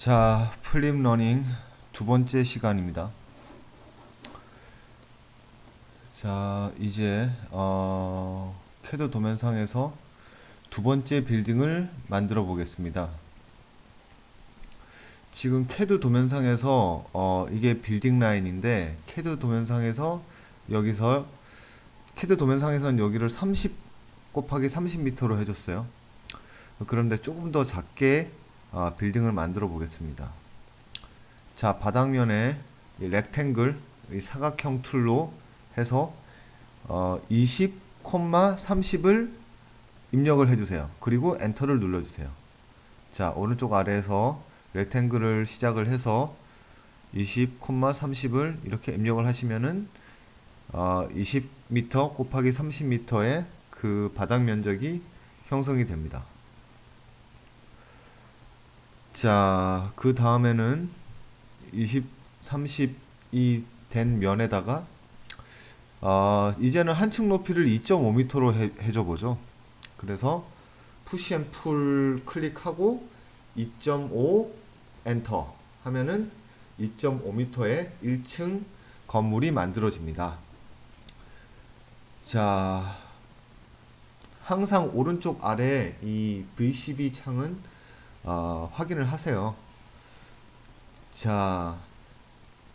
자, 플립 러닝 두 번째 시간입니다. 자, 이제 캐드 도면상에서 두 번째 빌딩을 만들어 보겠습니다. 지금 캐드 도면상에서 이게 빌딩 라인인데 캐드 도면상에서 여기서 캐드 도면상에서는 여기를 30 곱하기 30m로 해줬어요. 그런데 조금 더 작게 빌딩을 만들어 보겠습니다. 자, 바닥면에 이 렉탱글, 이 사각형 툴로 해서 20, 30을 입력을 해주세요. 그리고 엔터를 눌러주세요. 자, 오른쪽 아래에서 렉탱글을 시작을 해서 20, 30을 이렇게 입력을 하시면은 20m 곱하기 30m의 그 바닥 면적이 형성이 됩니다. 자, 그 다음에는 20, 30이 된 면에다가 이제는 한층 높이를 2.5m로 해줘 보죠. 그래서 푸시 앤 풀 클릭하고 2.5 엔터 하면은 2.5m의 1층 건물이 만들어집니다. 자, 항상 오른쪽 아래 이 VCB 창은 확인을 하세요. 자,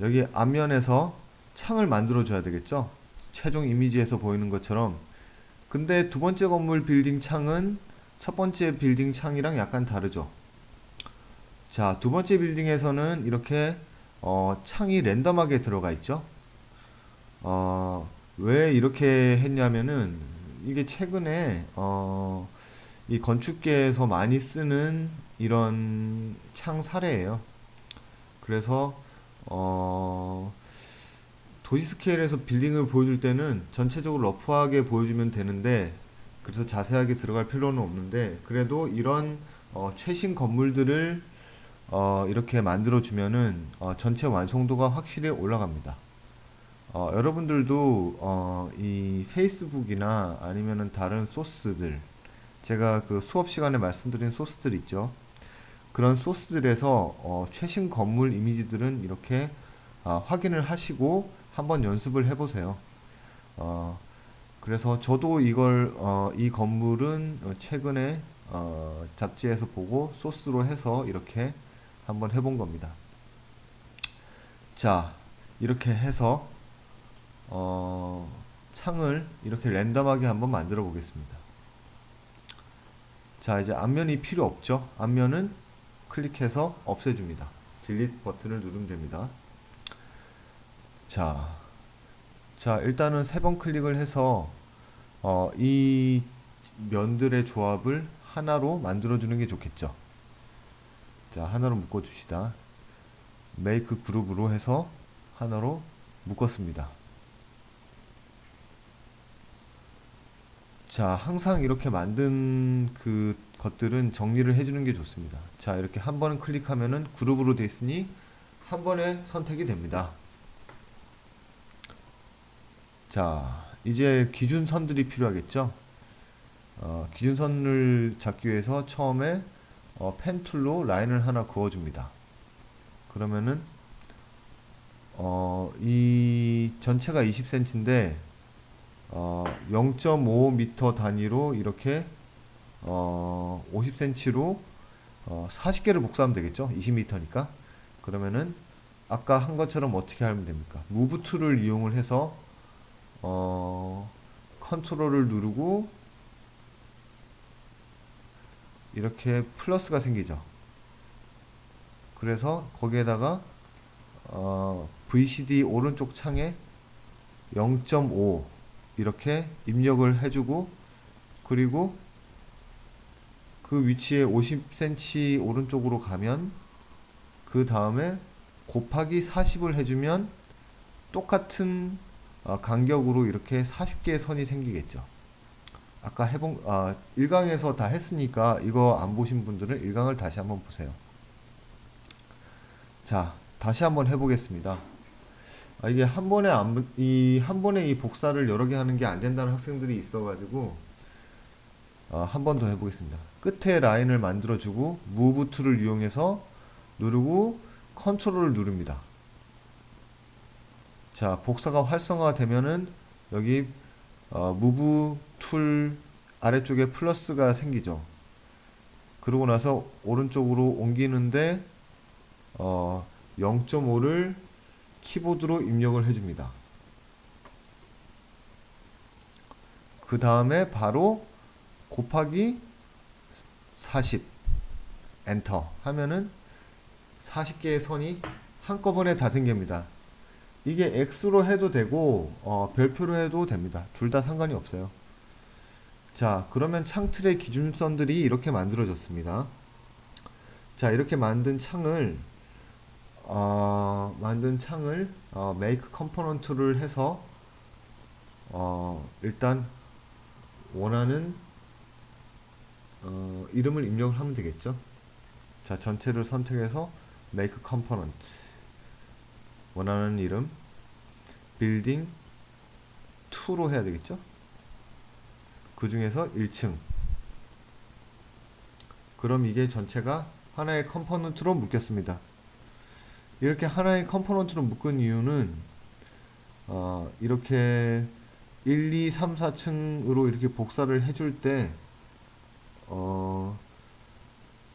여기 앞면에서 창을 만들어 줘야 되겠죠? 최종 이미지에서 보이는 것처럼. 근데 두 번째 건물 빌딩 창은 첫 번째 빌딩 창이랑 약간 다르죠. 자, 두 번째 빌딩에서는 이렇게 창이 랜덤하게 들어가 있죠. 왜 이렇게 했냐면은 이게 최근에 이 건축계에서 많이 쓰는 이런 창 사례예요. 그래서 도시 스케일에서 빌딩을 보여줄 때는 전체적으로 러프하게 보여주면 되는데, 그래서 자세하게 들어갈 필요는 없는데, 그래도 이런 최신 건물들을 이렇게 만들어 주면은 전체 완성도가 확실히 올라갑니다. 여러분들도 이 페이스북이나 아니면은 다른 소스들, 제가 그 수업 시간에 말씀드린 소스들 있죠. 그런 소스들에서 최신 건물 이미지들은 이렇게 확인을 하시고 한번 연습을 해보세요. 어, 그래서 저도 이 건물은 최근에 잡지에서 보고 소스로 해서 이렇게 한번 해본 겁니다. 자, 이렇게 해서 창을 이렇게 랜덤하게 한번 만들어 보겠습니다. 자, 이제 앞면이 필요 없죠. 앞면은 클릭해서 없애줍니다. 딜리트 버튼을 누르면 됩니다. 자, 일단은 세 번 클릭을 해서 이 면들의 조합을 하나로 만들어주는 게 좋겠죠. 자, 하나로 묶어줍시다. 메이크 그룹으로 해서 하나로 묶었습니다. 자, 항상 이렇게 만든 그 것들은 정리를 해주는 게 좋습니다. 자, 이렇게 한 번 클릭하면은 그룹으로 돼 있으니 한 번에 선택이 됩니다. 자, 이제 기준선들이 필요하겠죠. 기준선을 잡기 위해서 처음에 펜 툴로 라인을 하나 그어줍니다. 그러면은 이 전체가 20cm인데 0.5m 단위로 이렇게 50cm로 40개를 복사하면 되겠죠. 20m니까. 그러면은 아까 한 것처럼 어떻게 하면 됩니까? 무브 툴을 이용을 해서 컨트롤을 누르고 이렇게 플러스가 생기죠. 그래서 거기에다가 VCD 오른쪽 창에 0.5 이렇게 입력을 해주고, 그리고 그 위치에 50cm 오른쪽으로 가면 그 다음에 곱하기 40을 해주면 똑같은 간격으로 이렇게 40개의 선이 생기겠죠. 아까 해본 1강에서 다 했으니까 이거 안 보신 분들은 1강을 다시 한번 보세요. 자, 다시 한번 해보겠습니다. 이게 한 번에 이 복사를 여러 개 하는 게 안 된다는 학생들이 있어가지고 한 번 더 해보겠습니다. 끝에 라인을 만들어주고 무브 툴을 이용해서 누르고 컨트롤을 누릅니다. 자, 복사가 활성화가 되면은 여기 무브 툴 아래쪽에 플러스가 생기죠. 그러고 나서 오른쪽으로 옮기는데 0.5를 키보드로 입력을 해줍니다. 그 다음에 바로 곱하기 40 엔터 하면은 40개의 선이 한꺼번에 다 생깁니다. 이게 X로 해도 되고 별표로 해도 됩니다. 둘 다 상관이 없어요. 자, 그러면 창틀의 기준선들이 이렇게 만들어졌습니다. 자, 이렇게 만든 창을 make component를 해서 일단 원하는 이름을 입력을 하면 되겠죠. 자, 전체를 선택해서 make component 원하는 이름 building 2로 해야 되겠죠. 그 중에서 1층. 그럼 이게 전체가 하나의 컴포넌트로 묶였습니다. 이렇게 하나의 컴포넌트로 묶은 이유는 이렇게 1, 2, 3, 4층으로 이렇게 복사를 해줄 때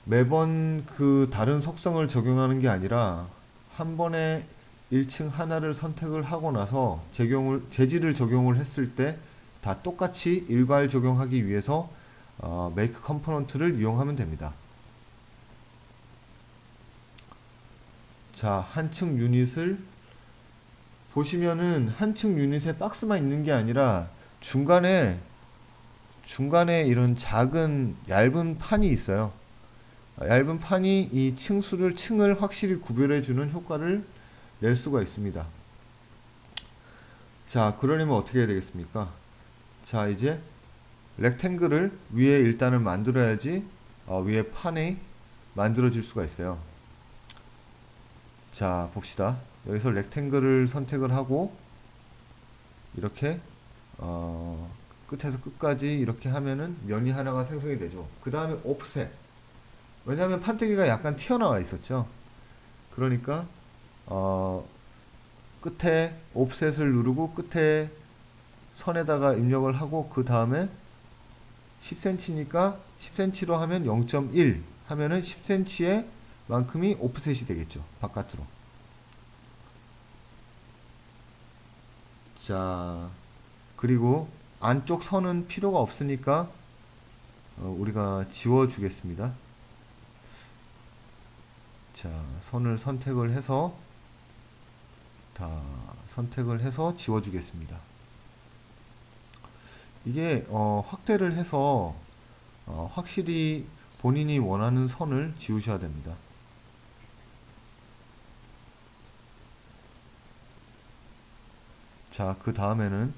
매번 그 다른 속성을 적용하는 게 아니라 한 번에 1층 하나를 선택을 하고 나서 재질을 적용을 했을 때 다 똑같이 일괄 적용하기 위해서 make component를 이용하면 됩니다. 자, 한 층 유닛을 보시면은 한 층 유닛에 박스만 있는 게 아니라 중간에 이런 작은 얇은 판이 있어요. 얇은 판이 이 층을 확실히 구별해 주는 효과를 낼 수가 있습니다. 자, 그러려면 어떻게 해야 되겠습니까? 자, 이제 렉탱글을 위에 일단은 만들어야지 위에 판이 만들어질 수가 있어요. 자, 봅시다. 여기서 렉탱글을 선택을 하고 이렇게 끝에서 끝까지 이렇게 하면은 면이 하나가 생성이 되죠. 그 다음에 오프셋. 왜냐하면 판때기가 약간 튀어나와 있었죠. 그러니까 끝에 오프셋을 누르고 끝에 선에다가 입력을 하고 그 다음에 10cm니까 10cm로 하면 0.1 하면은 10cm의 만큼이 오프셋이 되겠죠. 바깥으로. 자, 그리고 안쪽 선은 필요가 없으니까 우리가 지워주겠습니다. 자, 선을 선택을 해서 지워주겠습니다. 이게 확대를 해서 확실히 본인이 원하는 선을 지우셔야 됩니다. 자, 그 다음에는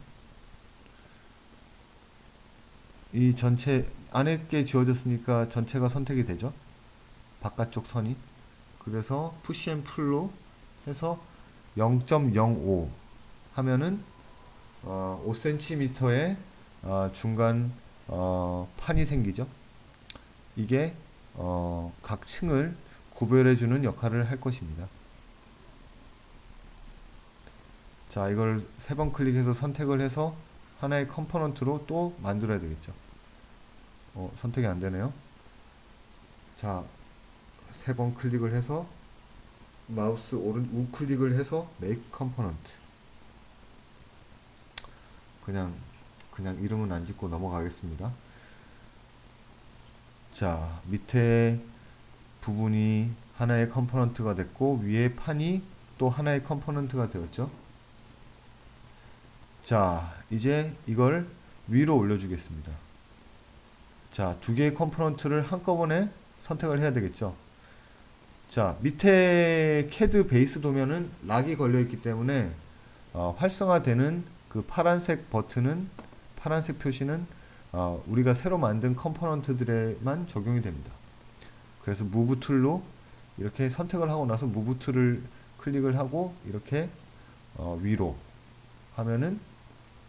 이 전체 안에 게 지워졌으니까 전체가 선택이 되죠. 바깥쪽 선이. 그래서 푸시 앤 풀로 해서 0.05 하면은 5cm의 중간 판이 생기죠. 이게 각 층을 구별해주는 역할을 할 것입니다. 자, 이걸 3번 클릭해서 선택을 해서 하나의 컴포넌트로 또 만들어야 되겠죠. 선택이 안 되네요. 자, 3번 클릭을 해서 마우스 우클릭을 해서 make component. 그냥 이름은 안 짓고 넘어가겠습니다. 자, 밑에 부분이 하나의 컴포넌트가 됐고 위에 판이 또 하나의 컴포넌트가 되었죠. 자, 이제 이걸 위로 올려주겠습니다. 자, 2개의 컴포넌트를 한꺼번에 선택을 해야 되겠죠. 자, 밑에 CAD 베이스 도면은 락이 걸려 있기 때문에 활성화되는 그 파란색 버튼은, 파란색 표시는 우리가 새로 만든 컴포넌트들에만 적용이 됩니다. 그래서 무브 툴로 이렇게 선택을 하고 나서 무브 툴을 클릭을 하고 이렇게 위로 하면은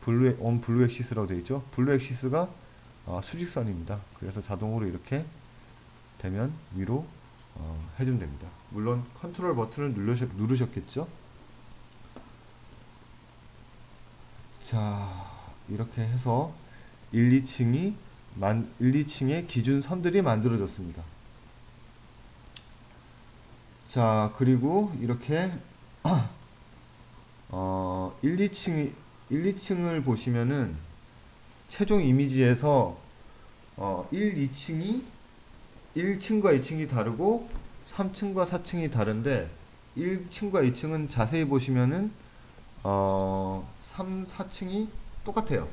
블루 엑시스라고 되어 있죠. 블루 엑시스가 수직선입니다. 그래서 자동으로 이렇게 되면 위로 해주면 됩니다. 물론 컨트롤 버튼을 누르셨겠죠? 자, 이렇게 해서 1, 2층의 기준 선들이 만들어졌습니다. 자, 그리고 이렇게 1, 2층을 보시면은 최종 이미지에서 1층과 2층이 다르고 3층과 4층이 다른데 1층과 2층은 자세히 보시면은 3, 4층이 똑같아요.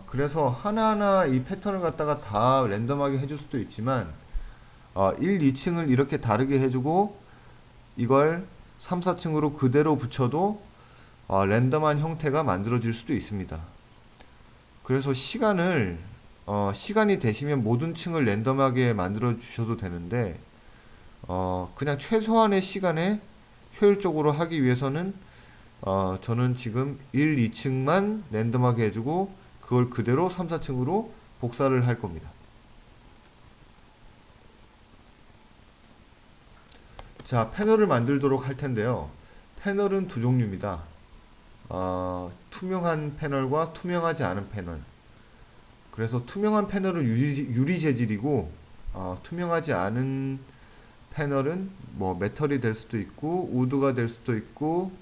그래서 하나하나 이 패턴을 갖다가 다 랜덤하게 해줄 수도 있지만 1, 2층을 이렇게 다르게 해주고 이걸 3, 4층으로 그대로 붙여도 랜덤한 형태가 만들어질 수도 있습니다. 그래서 시간이 되시면 모든 층을 랜덤하게 만들어 주셔도 되는데 그냥 최소한의 시간에 효율적으로 하기 위해서는 저는 지금 1, 2층만 랜덤하게 해주고 그걸 그대로 3, 4층으로 복사를 할 겁니다. 자, 패널을 만들도록 할 텐데요. 패널은 두 종류입니다. 투명한 패널과 투명하지 않은 패널. 그래서 투명한 패널은 유리 재질이고 투명하지 않은 패널은 뭐 메탈이 될 수도 있고 우드가 될 수도 있고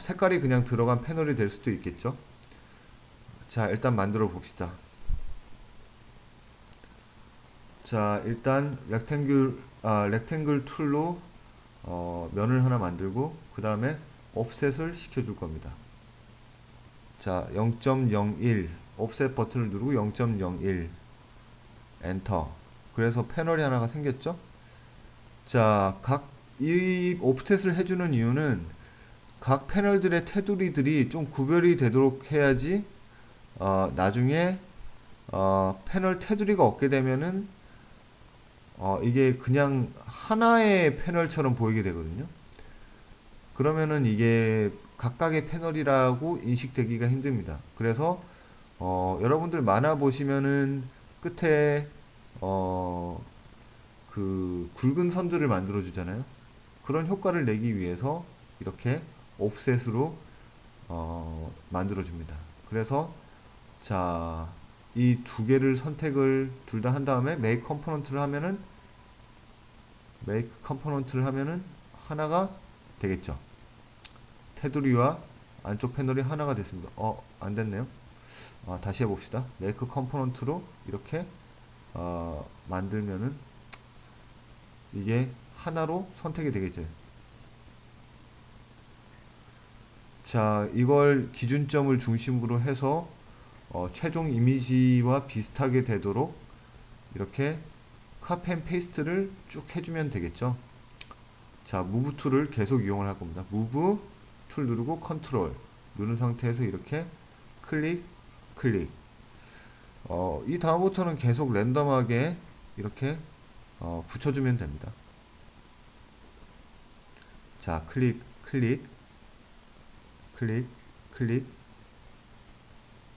색깔이 그냥 들어간 패널이 될 수도 있겠죠. 자, 일단 만들어 봅시다. 자, 일단 렉탱글 툴로 면을 하나 만들고 그 다음에 옵셋을 시켜줄 겁니다. 자, 0.01 옵셋 버튼을 누르고 0.01 엔터. 그래서 패널이 하나가 생겼죠. 자, 이 옵셋을 해주는 이유는 각 패널들의 테두리들이 좀 구별이 되도록 해야지 나중에 패널 테두리가 없게 되면은 이게 그냥 하나의 패널처럼 보이게 되거든요. 그러면은 이게 각각의 패널이라고 인식되기가 힘듭니다. 그래서 여러분들 만화 보시면은 끝에 그 굵은 선들을 만들어 주잖아요. 그런 효과를 내기 위해서 이렇게 옵셋으로 만들어 줍니다. 그래서 자, 이 두 개를 선택을 둘 다 한 다음에 make 컴포넌트를 하면은 하나가 되겠죠. 테두리와 안쪽 패널이 하나가 됐습니다. 안 됐네요. 다시 해봅시다. make 컴포넌트로 이렇게 만들면은 이게 하나로 선택이 되겠죠. 자, 이걸 기준점을 중심으로 해서 최종 이미지와 비슷하게 되도록 이렇게 카피 앤 페이스트를 쭉 해주면 되겠죠. 자, 무브 툴을 계속 이용을 할 겁니다. 무브 툴 누르고 컨트롤 누른 상태에서 이렇게 클릭 이 다음부터는 계속 랜덤하게 이렇게 붙여주면 됩니다. 자, 클릭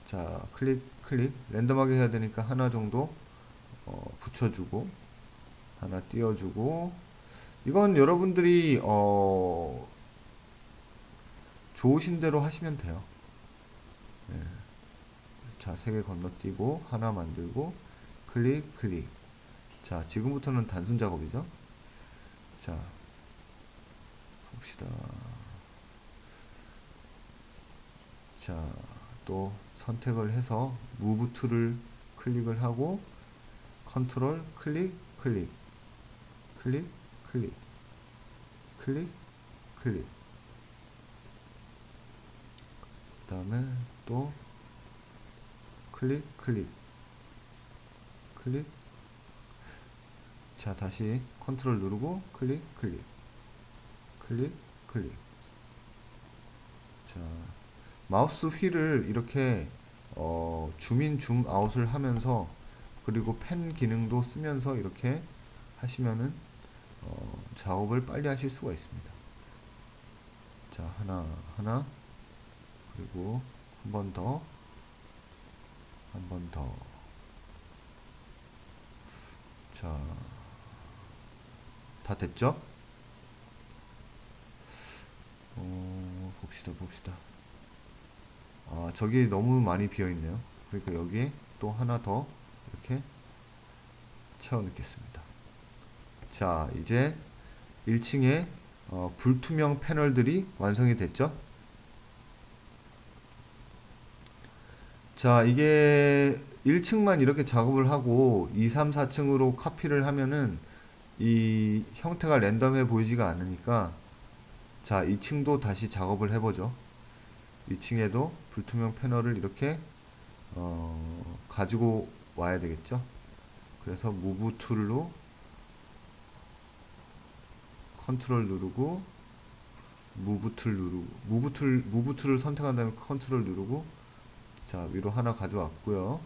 자, 클릭 랜덤하게 해야 되니까 하나 정도 붙여주고 하나 띄워주고 이건 여러분들이 좋으신 대로 하시면 돼요. 네. 자, 3개 건너뛰고 하나 만들고 클릭 자, 지금부터는 단순 작업이죠. 자, 봅시다. 자, 또 선택을 해서 무브 툴을 클릭을 하고 컨트롤 클릭 그 다음에 또 클릭 자, 다시 컨트롤 누르고 클릭 자, 마우스 휠을 이렇게 줌인 줌아웃을 하면서 그리고 펜 기능도 쓰면서 이렇게 하시면은 작업을 빨리 하실 수가 있습니다. 자, 하나 그리고 한 번 더 자, 다 됐죠? 봅시다. 아, 저기 너무 많이 비어 있네요. 그러니까 여기에 또 하나 더 이렇게 채워 넣겠습니다. 자, 이제 1층에 불투명 패널들이 완성이 됐죠? 자, 이게 1층만 이렇게 작업을 하고 2, 3, 4층으로 카피를 하면은 이 형태가 랜덤해 보이지가 않으니까, 자, 2층도 다시 작업을 해보죠. 2층에도 불투명 패널을 이렇게 가지고 와야 되겠죠. 그래서 무브 툴로 컨트롤 누르고 무브 툴을 선택한 다음에 컨트롤 누르고, 자, 위로 하나 가져왔고요.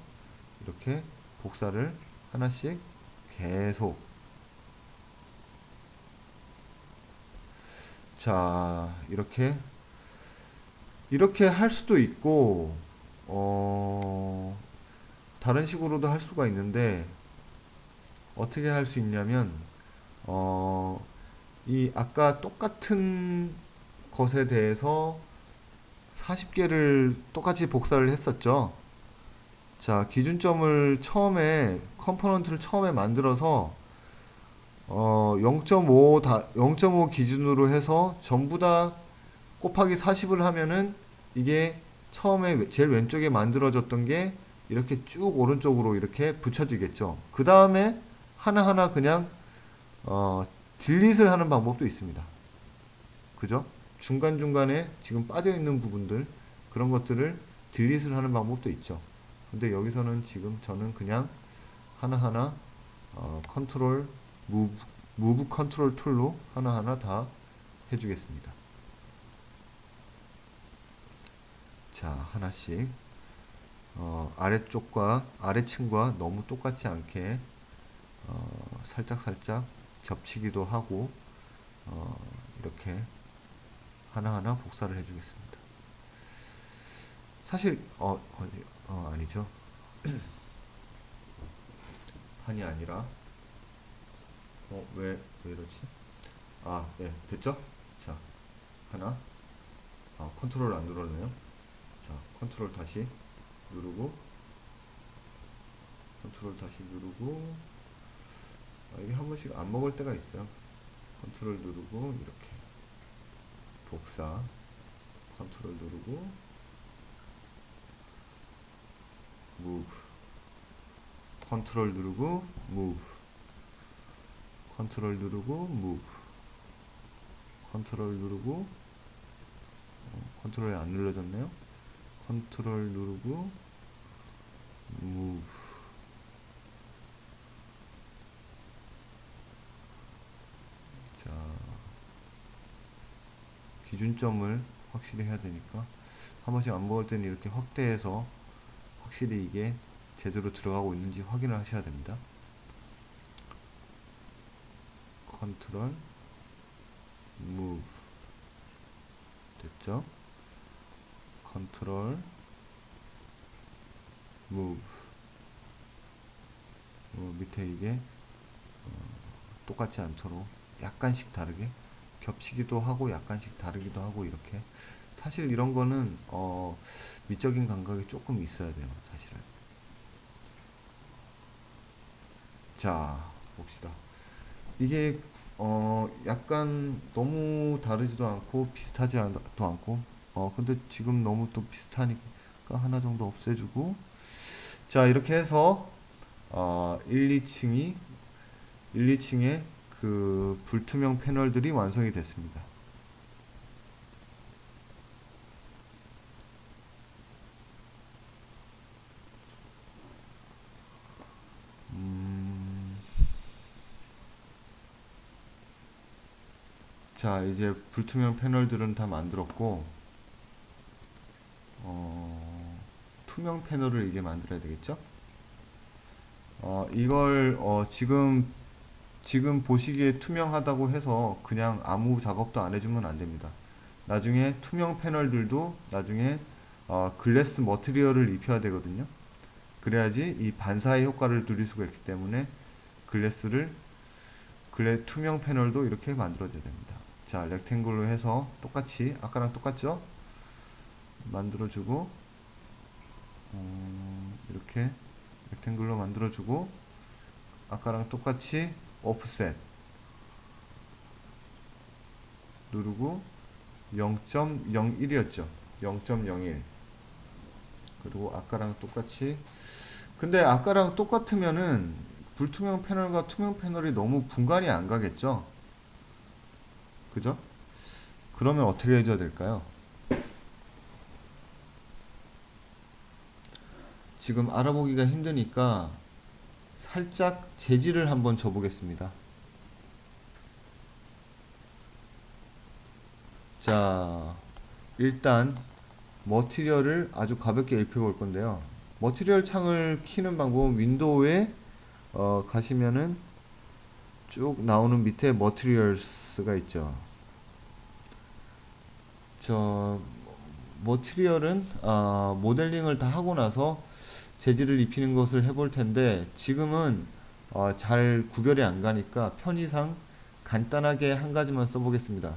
이렇게 복사를 하나씩 계속. 자, 이렇게 할 수도 있고, 다른 식으로도 할 수가 있는데, 어떻게 할 수 있냐면, 이 아까 똑같은 것에 대해서 40개를 똑같이 복사를 했었죠. 자, 기준점을 처음에, 컴포넌트를 처음에 만들어서 0.5 기준으로 해서 전부 다 곱하기 40을 하면은 이게 처음에 제일 왼쪽에 만들어졌던 게 이렇게 쭉 오른쪽으로 이렇게 붙여지겠죠. 그 다음에 하나하나 그냥 딜릿을 하는 방법도 있습니다. 그죠? 중간중간에 지금 빠져있는 부분들, 그런 것들을 딜릿을 하는 방법도 있죠. 근데 여기서는 지금 저는 그냥 하나하나 컨트롤 무브 컨트롤 툴로 하나하나 다 해주겠습니다. 자, 하나씩 아래쪽과 아래층과 너무 똑같지 않게 살짝 겹치기도 하고 이렇게 하나하나 복사를 해주겠습니다. 사실 아니죠. 판이 아니라 왜 이러지? 아, 네, 됐죠? 자, 하나. 컨트롤 안 눌렀네요. 자, 컨트롤 다시 누르고, 이게 한 번씩 안 먹을 때가 있어요. 컨트롤 누르고 이렇게 복사, 컨트롤 누르고 무브, 컨트롤 누르고 무브, 컨트롤 누르고 무브, 컨트롤 누르고 컨트롤이 안 눌러졌네요. 컨트롤 누르고 무브. 자, 기준점을 확실히 해야 되니까 한 번씩 안 먹을 때는 이렇게 확대해서 확실히 이게 제대로 들어가고 있는지 확인을 하셔야 됩니다. 컨트롤 무브 됐죠? 컨트롤 무브. 밑에 이게 똑같지 않도록 약간씩 다르게 겹치기도 하고 약간씩 다르기도 하고, 이렇게 사실 이런 거는 미적인 감각이 조금 있어야 돼요, 사실은. 자, 봅시다. 이게 약간 너무 다르지도 않고 비슷하지도 않고, 근데 지금 너무 또 비슷하니까 하나 정도 없애주고, 자, 이렇게 해서 1, 2층에 그 불투명 패널들이 완성이 됐습니다. 자, 이제 불투명 패널들은 다 만들었고, 투명 패널을 이제 만들어야 되겠죠? 이걸 지금 보시기에 투명하다고 해서 그냥 아무 작업도 안 해주면 안 됩니다. 나중에 투명 패널들도 나중에 글래스 머티리얼을 입혀야 되거든요. 그래야지 이 반사의 효과를 누릴 수가 있기 때문에 글래스 투명 패널도 이렇게 만들어져야 됩니다. 자, 렉탱글로 해서 똑같이 아까랑 똑같죠? 만들어주고 이렇게 렉탱글로 만들어주고 아까랑 똑같이 오프셋 누르고 0.01이었죠. 0.01 그리고 아까랑 똑같이 근데 아까랑 똑같으면은 불투명 패널과 투명 패널이 너무 분간이 안 가겠죠? 그죠? 그러면 어떻게 해줘야 될까요? 지금 알아보기가 힘드니까 살짝 재질을 한번 줘보겠습니다. 자, 일단 머티리얼을 아주 가볍게 입혀볼 건데요. 머티리얼 창을 키는 방법은 윈도우에 가시면은 쭉 나오는 밑에 머티리얼스가 있죠. 저 머티리얼은 모델링을 다 하고 나서 재질을 입히는 것을 해볼 텐데 지금은 잘 구별이 안 가니까 편의상 간단하게 한 가지만 써보겠습니다.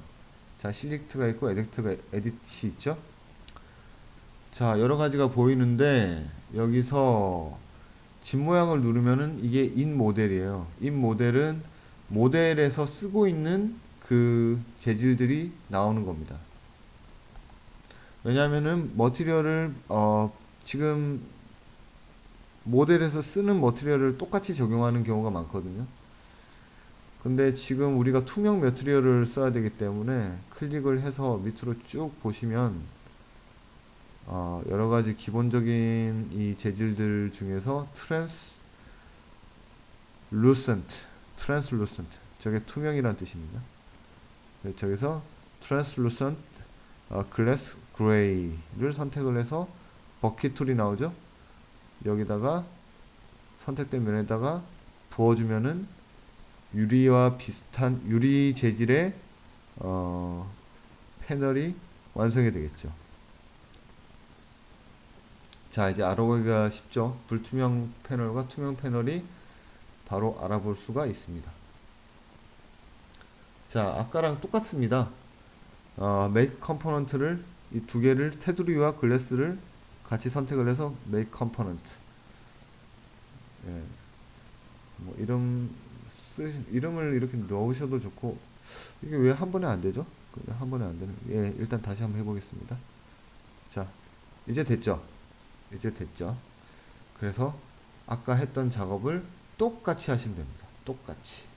자, 실릭트가 있고 에디트 있죠? 자, 여러 가지가 보이는데 여기서 집 모양을 누르면은 이게 인 모델이에요. 인 모델은 모델에서 쓰고 있는 그 재질들이 나오는 겁니다. 왜냐하면은 머티리얼을 지금 모델에서 쓰는 머티리얼을 똑같이 적용하는 경우가 많거든요. 근데 지금 우리가 투명 머티리얼을 써야 되기 때문에 클릭을 해서 밑으로 쭉 보시면 여러 가지 기본적인 이 재질들 중에서 translucent 저게 투명이란 뜻입니다. 네, 저기서 translucent glass gray를 선택을 해서 버킷 툴이 나오죠. 여기다가 선택된 면에다가 부어주면은 유리와 비슷한 유리 재질의 패널이 완성이 되겠죠. 자, 이제 알아보기가 쉽죠. 불투명 패널과 투명 패널이 바로 알아볼 수가 있습니다. 자, 아까랑 똑같습니다. make 컴포넌트를 이 두 개를 테두리와 글래스를 같이 선택을 해서 make 컴포넌트. 예. 뭐 이름을 이렇게 넣으셔도 좋고 이게 왜 한 번에 안 되죠? 한 번에 안 되는. 예, 일단 다시 한번 해보겠습니다. 자, 이제 됐죠? 이제 됐죠? 그래서 아까 했던 작업을 똑같이 하시면 됩니다. 똑같이.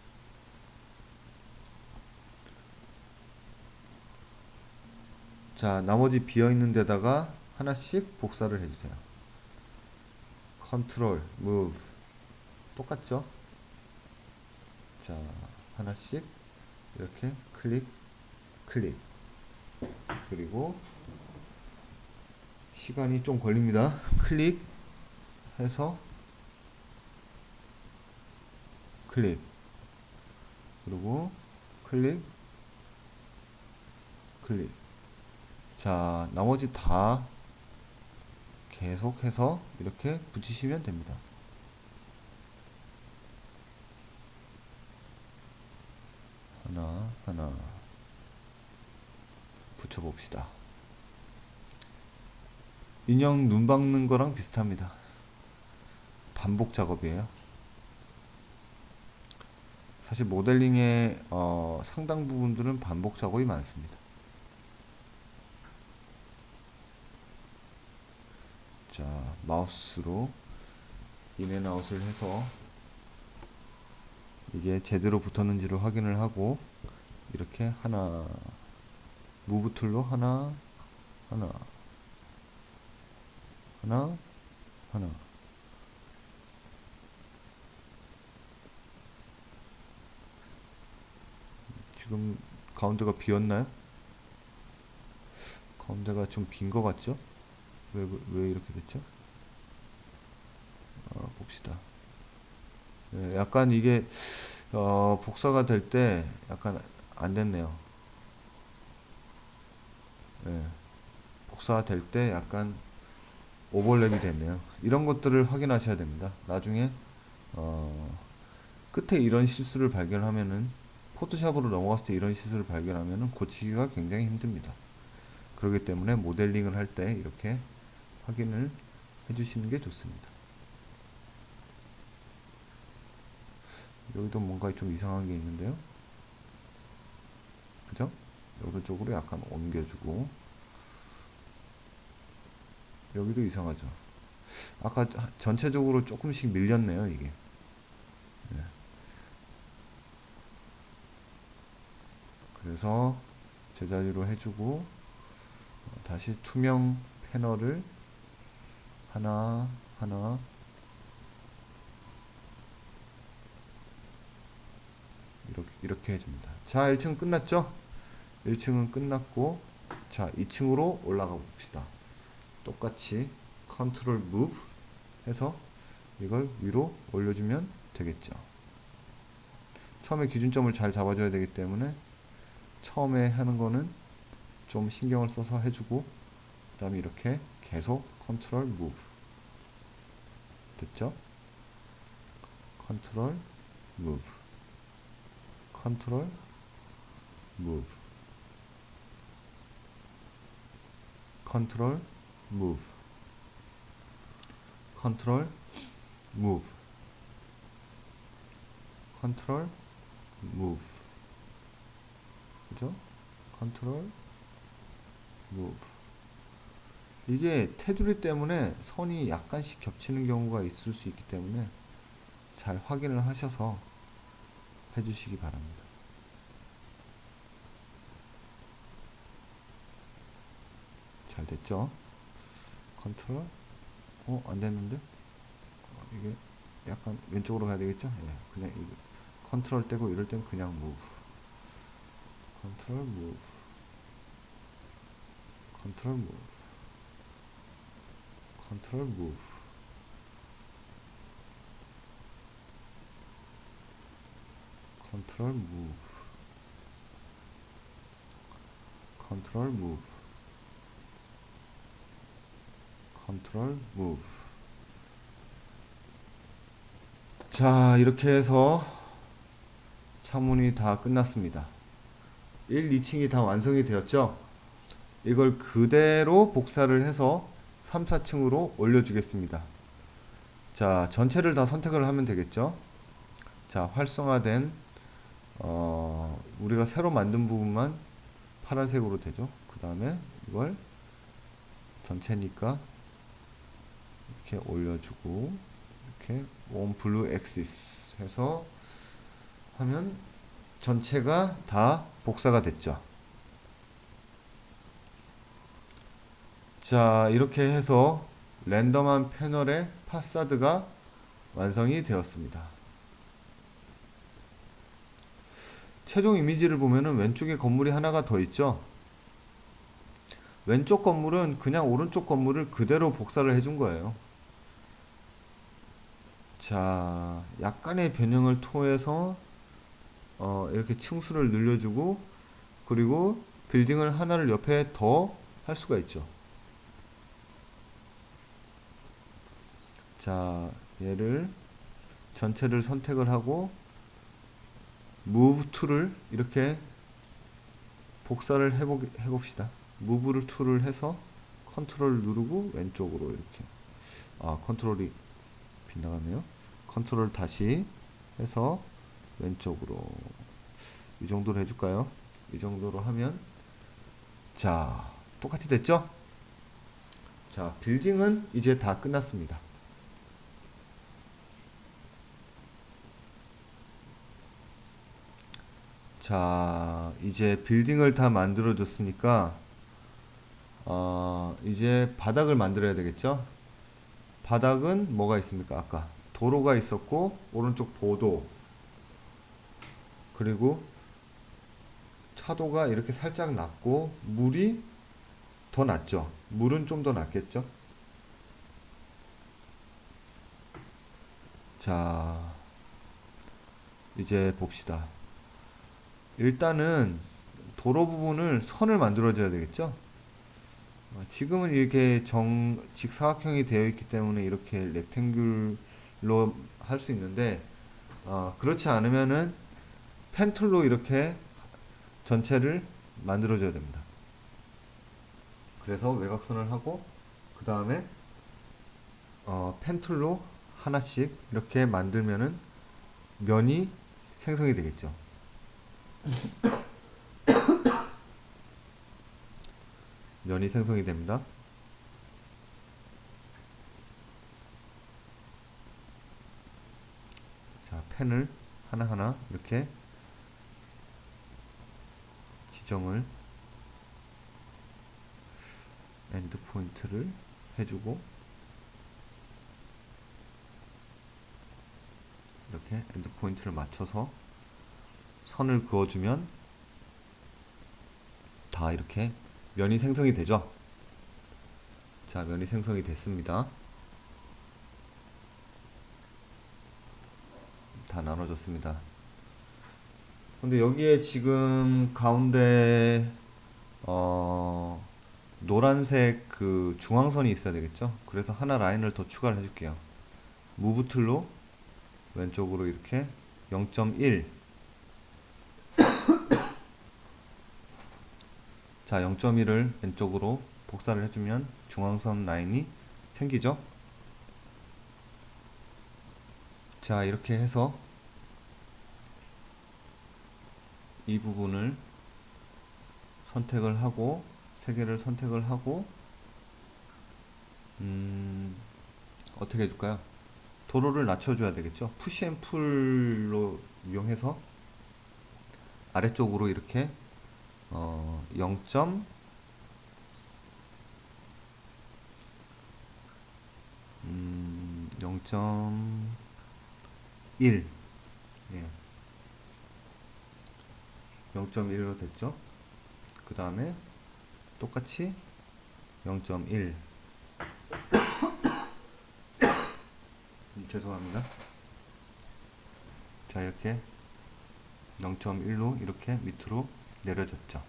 자, 나머지 비어있는 데다가 하나씩 복사를 해주세요. 컨트롤, 무브. 똑같죠? 자, 하나씩 이렇게 클릭, 클릭. 그리고 시간이 좀 걸립니다. 클릭 해서 클릭. 그리고 클릭, 클릭. 자, 나머지 다 계속해서 이렇게 붙이시면 됩니다. 하나, 하나 붙여봅시다. 인형 눈 박는 거랑 비슷합니다. 반복 작업이에요. 사실 모델링의 상당 부분들은 반복 작업이 많습니다. 자, 마우스로 인앤아웃을 해서 이게 제대로 붙었는지를 확인을 하고 이렇게 하나 무브 툴로 하나 하나 하나 하나 지금 가운데가 비었나요? 가운데가 좀 빈 것 같죠? 왜 이렇게 됐죠? 봅시다. 네, 약간 이게 복사가 될 때 약간 안 됐네요. 네, 복사가 될 때 약간 오버랩이 됐네요. 이런 것들을 확인하셔야 됩니다. 나중에 끝에 이런 실수를 발견하면은, 포토샵으로 넘어갔을 때 이런 실수를 발견하면은 고치기가 굉장히 힘듭니다. 그렇기 때문에 모델링을 할 때 이렇게 확인을 해주시는 게 좋습니다. 여기도 뭔가 좀 이상한 게 있는데요. 그죠? 오른쪽으로 약간 옮겨주고, 여기도 이상하죠. 아까 전체적으로 조금씩 밀렸네요, 이게. 네. 그래서 제자리로 해주고, 다시 투명 패널을 하나 하나 이렇게 해줍니다. 자, 1층 끝났죠? 1층은 끝났고, 자, 2층으로 올라가 봅시다. 똑같이 컨트롤 무브 해서 이걸 위로 올려주면 되겠죠. 처음에 기준점을 잘 잡아줘야 되기 때문에 처음에 하는 거는 좀 신경을 써서 해주고, 그 다음에 이렇게 계속 컨트롤 무브. 됐죠? 컨트롤 무브, 컨트롤 무브, 컨트롤 무브, 컨트롤 무브, 컨트롤 무브. 그죠? 컨트롤 무브. 이게 테두리 때문에 선이 약간씩 겹치는 경우가 있을 수 있기 때문에 잘 확인을 하셔서 해주시기 바랍니다. 잘 됐죠? 컨트롤, 안 됐는데? 이게 약간 왼쪽으로 가야 되겠죠? 예, 그냥 이거 컨트롤 떼고 이럴 땐 그냥 무브. 컨트롤 무브, 컨트롤 무브, 컨트롤 무브, 컨트롤 무브, 컨트롤 무브, 컨트롤 무브. 자, 이렇게 해서 창문이 다 끝났습니다. 1, 2층이 다 완성이 되었죠? 이걸 그대로 복사를 해서 3, 4층으로 올려주겠습니다. 자, 전체를 다 선택을 하면 되겠죠? 자, 활성화된 우리가 새로 만든 부분만 파란색으로 되죠. 그 다음에 이걸 전체니까 이렇게 올려주고, 이렇게 원 블루 엑시스 해서 하면 전체가 다 복사가 됐죠. 자, 이렇게 해서 랜덤한 패널의 파사드가 완성이 되었습니다. 최종 이미지를 보면은 왼쪽에 건물이 하나가 더 있죠. 왼쪽 건물은 그냥 오른쪽 건물을 그대로 복사를 해준 거예요. 자, 약간의 변형을 통해서 이렇게 층수를 늘려주고, 그리고 빌딩을 하나를 옆에 더 할 수가 있죠. 자, 얘를 전체를 선택을 하고 Move to를 이렇게 복사를 해봅시다. Move to를 해서 컨트롤 누르고 왼쪽으로 이렇게, 컨트롤이 빗나가네요. 컨트롤 다시 해서 왼쪽으로 이 정도로 해줄까요? 이 정도로 하면, 자, 똑같이 됐죠? 자, 빌딩은 이제 다 끝났습니다. 자, 이제 빌딩을 다 만들어 줬으니까 이제 바닥을 만들어야 되겠죠? 바닥은 뭐가 있습니까? 아까 도로가 있었고, 오른쪽 보도, 그리고 차도가 이렇게 살짝 낮고, 물이 더 낮죠? 물은 좀 더 낮겠죠? 자, 이제 봅시다. 일단은 도로 부분을 선을 만들어 줘야 되겠죠? 지금은 이렇게 직사각형이 되어 있기 때문에 이렇게 렉탱귤로 할 수 있는데, 그렇지 않으면은 펜 툴로 이렇게 전체를 만들어 줘야 됩니다. 그래서 외곽선을 하고 그 다음에 펜 툴로 하나씩 이렇게 만들면은 면이 생성이 되겠죠. 면이 생성이 됩니다. 자, 펜을 하나하나 이렇게 지정을 엔드 포인트를 해주고 이렇게 엔드 포인트를 맞춰서 선을 그어주면 다 이렇게 면이 생성이 되죠. 자, 면이 생성이 됐습니다. 다 나눠졌습니다. 근데 여기에 지금 가운데 노란색 그 중앙선이 있어야 되겠죠. 그래서 하나 라인을 더 추가를 해줄게요. 무브 툴로 왼쪽으로 이렇게 0.1. 자, 0.1을 왼쪽으로 복사를 해주면 중앙선 라인이 생기죠. 자, 이렇게 해서 이 부분을 선택을 하고 세 개를 선택을 하고 어떻게 해줄까요? 도로를 낮춰줘야 되겠죠. 푸시 앤 풀로 이용해서 아래쪽으로 이렇게 0. 0.1 예. 0.1로 됐죠. 그 다음에 똑같이 0.1 죄송합니다. 자, 이렇게 0.1로 이렇게 밑으로 내려졌죠.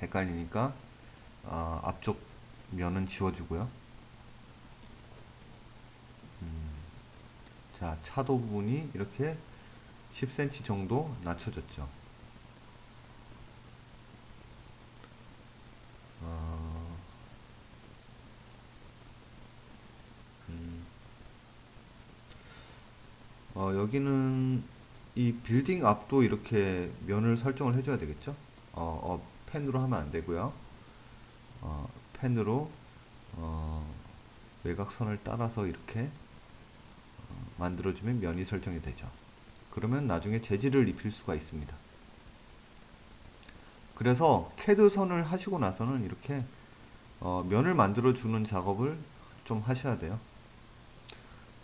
헷갈리니까 앞쪽 면은 지워주고요. 자, 차도 부분이 이렇게 10cm 정도 낮춰졌죠. 여기는 이 빌딩 앞도 이렇게 면을 설정을 해줘야 되겠죠. 펜으로 하면 안 되고요. 펜으로 외곽선을 따라서 이렇게 만들어주면 면이 설정이 되죠. 그러면 나중에 재질을 입힐 수가 있습니다. 그래서 캐드 선을 하시고 나서는 이렇게 면을 만들어주는 작업을 좀 하셔야 돼요.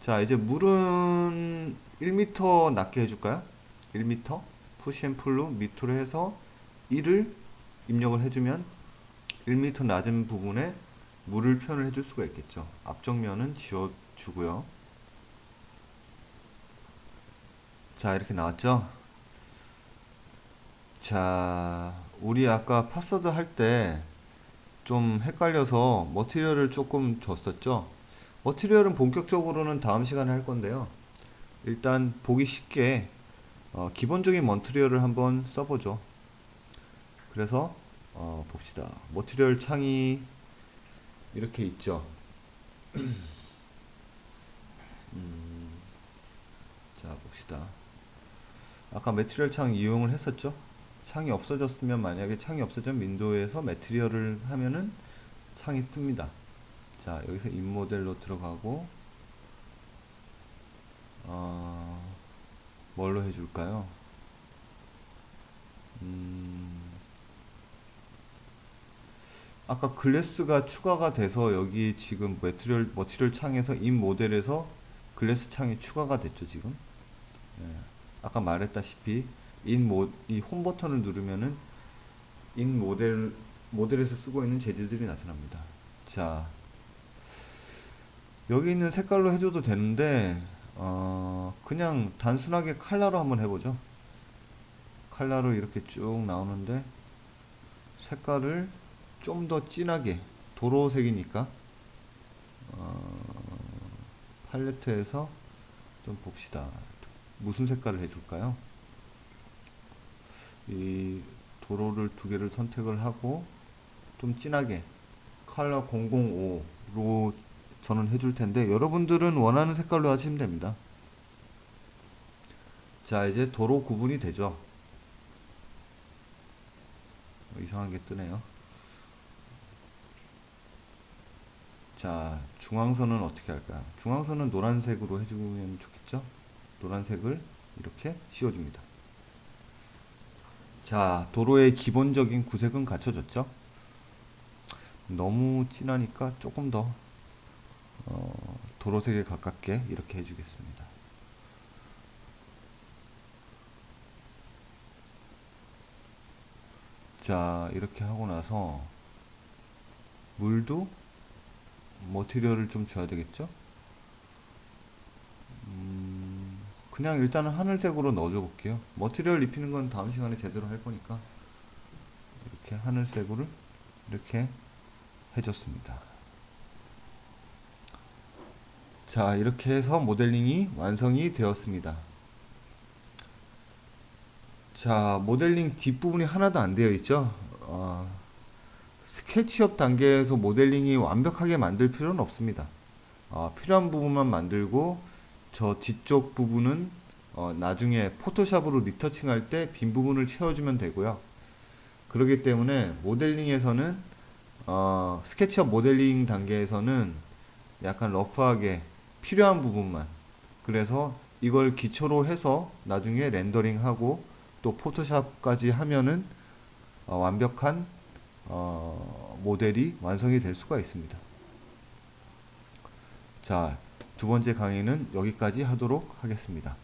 자, 이제 물은 1m 낮게 해줄까요? 1m 푸시 앤 풀로 밑으로 해서 1을 입력을 해주면 1m 낮은 부분에 물을 표현을 해줄 수가 있겠죠. 앞쪽 면은 지워주고요. 자, 이렇게 나왔죠? 자, 우리 아까 파서드 할 때 좀 헷갈려서 머티리얼을 조금 줬었죠? 머티리얼은 본격적으로는 다음 시간에 할 건데요. 일단 보기 쉽게 기본적인 머티리얼을 한번 써보죠. 그래서 봅시다. 머티리얼 창이 이렇게 있죠. 자, 봅시다. 아까 매트리얼 창 이용을 했었죠. 창이 없어졌으면, 만약에 창이 없어지면 윈도우에서 매트리얼을 하면은 창이 뜹니다. 자, 여기서 인모델로 들어가고 뭘로 해줄까요? 아까 글래스가 추가가 돼서 여기 지금 머티리얼 창에서 인 모델에서 글래스 창이 추가가 됐죠, 지금. 예. 아까 말했다시피 이 홈 버튼을 누르면은 인 모델에서 쓰고 있는 재질들이 나타납니다. 자, 여기 있는 색깔로 해줘도 되는데 그냥 단순하게 칼라로 한번 해보죠. 칼라로 이렇게 쭉 나오는데 색깔을 좀 더 진하게, 도로색이니까 팔레트에서 좀 봅시다. 무슨 색깔을 해줄까요? 이 도로를 두 개를 선택을 하고 좀 진하게 컬러 005로 저는 해줄 텐데 여러분들은 원하는 색깔로 하시면 됩니다. 자, 이제 도로 구분이 되죠. 이상한 게 뜨네요. 자, 중앙선은 어떻게 할까요? 중앙선은 노란색으로 해주면 좋겠죠? 노란색을 이렇게 씌워줍니다. 자, 도로의 기본적인 구색은 갖춰졌죠? 너무 진하니까 조금 더 도로색에 가깝게 이렇게 해주겠습니다. 자, 이렇게 하고 나서 물도 머티리얼을 좀 줘야 되겠죠? 그냥 일단은 하늘색으로 넣어줘 볼게요. 머티리얼 입히는 건 다음 시간에 제대로 할 거니까 이렇게 하늘색으로 이렇게 해줬습니다. 자, 이렇게 해서 모델링이 완성이 되었습니다. 자, 모델링 뒷부분이 하나도 안 되어 있죠? 스케치업 단계에서 모델링이 완벽하게 만들 필요는 없습니다. 필요한 부분만 만들고 저 뒤쪽 부분은 나중에 포토샵으로 리터칭 할 때 빈 부분을 채워주면 되고요. 그렇기 때문에 모델링에서는 스케치업 모델링 단계에서는 약간 러프하게 필요한 부분만, 그래서 이걸 기초로 해서 나중에 렌더링하고 또 포토샵까지 하면은 완벽한 모델이 완성이 될 수가 있습니다. 자, 두 번째 강의는 여기까지 하도록 하겠습니다.